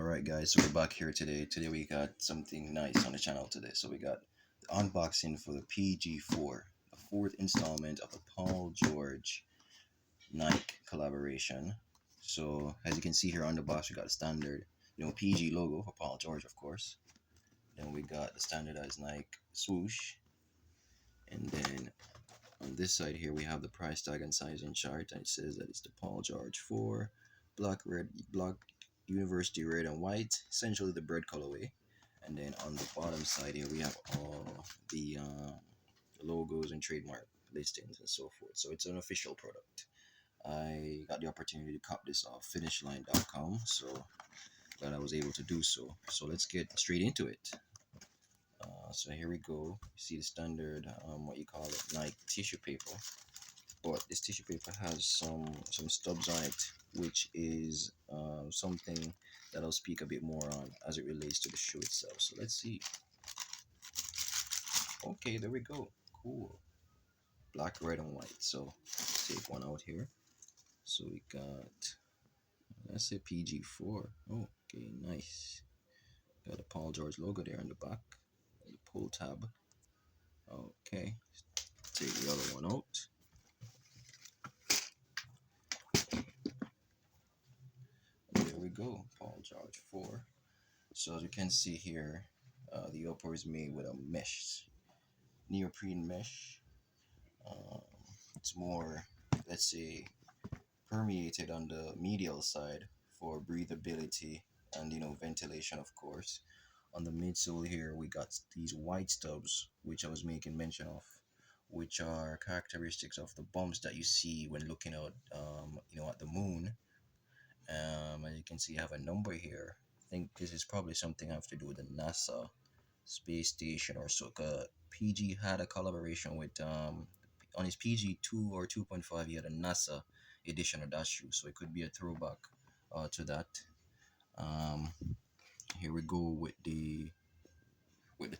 Alright guys, so we're back here today. Today we got something nice on the channel today. So we got the unboxing for the PG4, the fourth installment of the Paul George Nike collaboration. So as you can see here on the box, we got a standard, PG logo for Paul George, of course. Then we got the standardized Nike swoosh. And then on this side here, we have the price tag and sizing chart, and it says that it's the Paul George 4, black university red and white, essentially the bread colorway. And then on the bottom side here, we have all the logos and trademark listings and so forth. So it's an official product. I got the opportunity to cop this off finishline.com, so glad I was able to do so. So let's get straight into it. So here we go. You see the standard, what you call it, Nike tissue paper. But this tissue paper has some stubs on it, which is something that I'll speak a bit more on as it relates to the shoe itself. So let's see. Okay, there we go. Cool. Black, red, and white. So take one out here. So we got, let's say PG4. Oh, okay, nice. Got a Paul George logo there on the back. The pull tab. Okay, take the other one out. There we go, Paul George 4. So as you can see here, the upper is made with a mesh, neoprene mesh. Um, it's more, let's say, permeated on the medial side for breathability and ventilation, of course. On the midsole here, we got these white stubs, which I was making mention of, which are characteristics of the bumps that you see when looking out, at the moon. As you can see, I have a number here. I think this is probably something I have to do with the NASA space station or so. PG had a collaboration with on his PG2 or 2.5. He had a NASA edition of that shoe, so it could be a throwback to that. Um, Here we go with the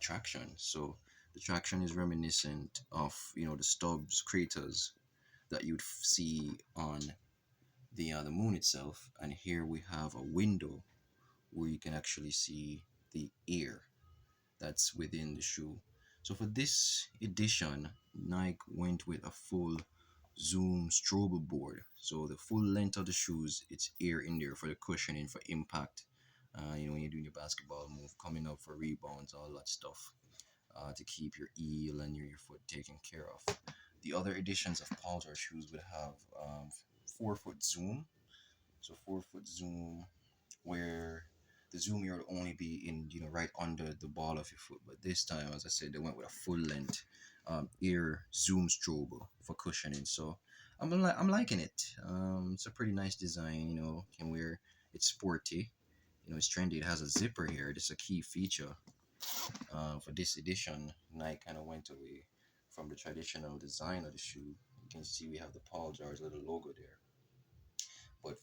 traction. So the traction is reminiscent of the stubs craters that you'd see on the moon itself. And here we have a window where you can actually see the air that's within the shoe. So for this edition, Nike went with a full zoom Stroble board. So the full length of the shoes, it's air in there for the cushioning, for impact. When you're doing your basketball move, coming up for rebounds, all that stuff, to keep your heel and your foot taken care of. The other editions of Paul George shoes would have 4-foot zoom. So 4-foot zoom, where the zoom here would only be in right under the ball of your foot. But this time, as I said, they went with a full length ear zoom strobe for cushioning. So I'm liking it. It's a pretty nice design. Can wear, it's sporty. It's trendy. It has a zipper here. This is a key feature for this edition. Nike kind of went away from the traditional design of the shoe. You can see we have the Paul George little logo there, but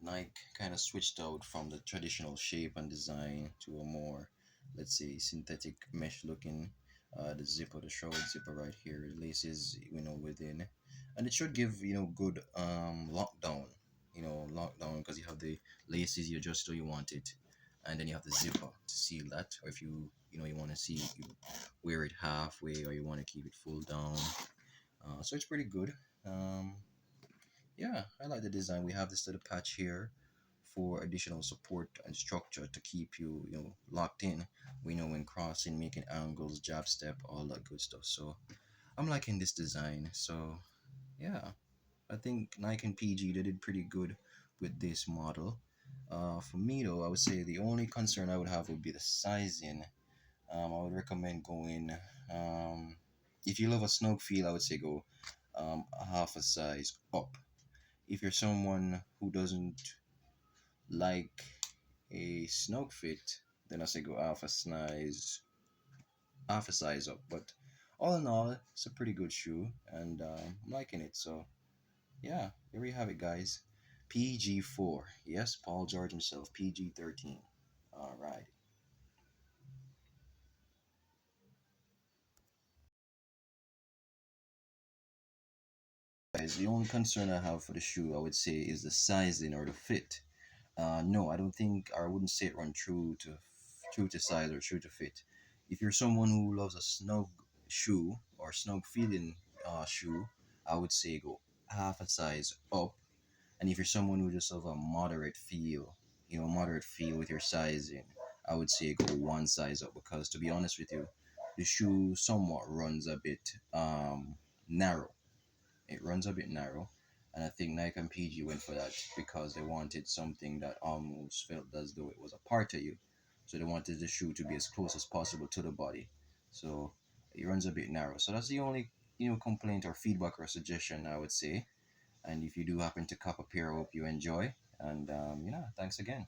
Nike kind of switched out from the traditional shape and design to a more, let's say, synthetic mesh looking. The zipper, the shroud zipper right here, laces, within, and it should give good lockdown, lockdown, because you have the laces, you adjust how you want it, and then you have the zipper to seal that, or if you want to see, you wear it halfway, or you want to keep it full down. So it's pretty good. Yeah, I like the design. We have this little patch here for additional support and structure to keep you, locked in. We know when crossing, making angles, jab step, all that good stuff. So I'm liking this design. So yeah, I think Nike and PG, they did pretty good with this model. For me though, I would say the only concern I would have would be the sizing. I would recommend going. If you love a snug feel, I would say go a half a size up. If you're someone who doesn't like a snug fit, then I say go half a size up. But all in all, it's a pretty good shoe, and I'm liking it. So yeah, here we have it, guys. PG4. Yes, Paul George himself. PG13. All right. Guys, the only concern I have for the shoe, I would say, is the sizing or the fit. No, I don't think, or I wouldn't say it run true to size or true to fit. If you're someone who loves a snug shoe or snug feeling shoe, I would say go half a size up. And if you're someone who just have a moderate feel, moderate feel with your sizing, I would say go one size up, because to be honest with you, the shoe somewhat runs a bit narrow. It runs a bit narrow, and I think Nike and PG went for that because they wanted something that almost felt as though it was a part of you. So they wanted the shoe to be as close as possible to the body. So it runs a bit narrow. So that's the only complaint or feedback or suggestion I would say. And if you do happen to cop a pair, I hope you enjoy. And thanks again.